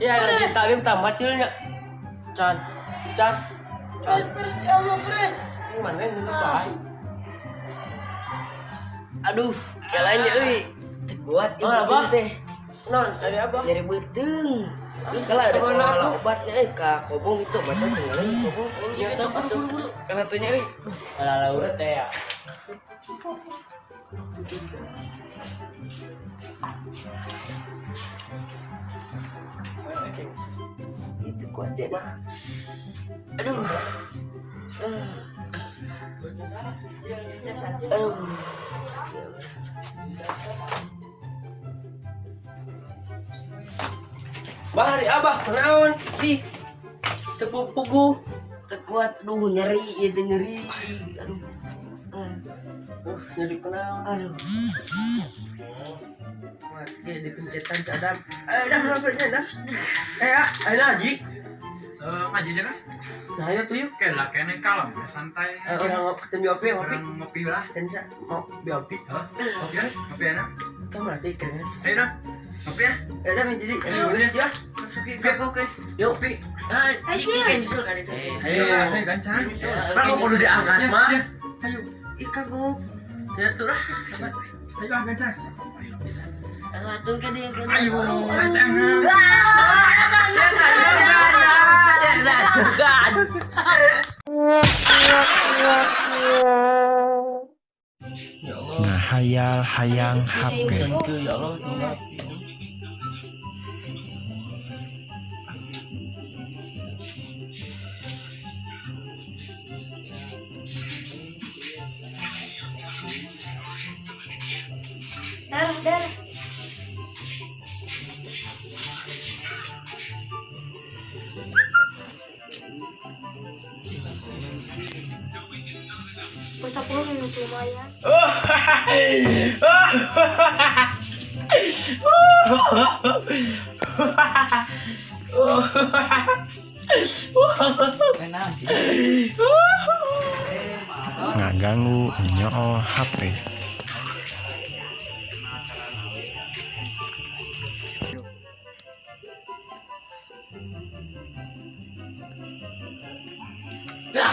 Ya si Salim tambah cilnya. Can. Beres, ya Allah beres. Mana yang baik. Aduh, kelanya euy. Buat ibu teh. Non, dari apa? Nyeri beuteung. Terus kalau ada pengolah obatnya ka kobong itu mata tinggalin kobong. Ya sok buru-buru. Kana teh nyeri. Ala urut teh ya. Itu kuat deh. Aduh. Aduh. Bahari abah kenaon di tepuk pugu. Tekuat aduh nyeri itu nyeri. Aduh. Jadi kenaon. Aduh. Mati dipencetan cadam. Dah berapa dah? Ayo Haji. Ngaji aja kan? Nah, ayo tuh yuk. Lah kene kalem, santai. Orang ketemu ngopi. Orang ngopi lah. Tensa mau biopi. Ngopi ya, ngopi enak. Kan berarti keren. Ayo dah, ngopi ya. Dah jadi nulis ya. Oke. Yuk pi. Tadi kan nyusul kan itu. Ayo gancang. Kan mau kudu diangkat mah. Ayo, Kagok. Ya tuh lah. ayo gancang. Atung ke dia kan. Ayo gancang. Ngahayal hayang HP. Ya Allah. Darah. Pusat puluh minus lumayan. Ngaganggu nyoo HP. Ya.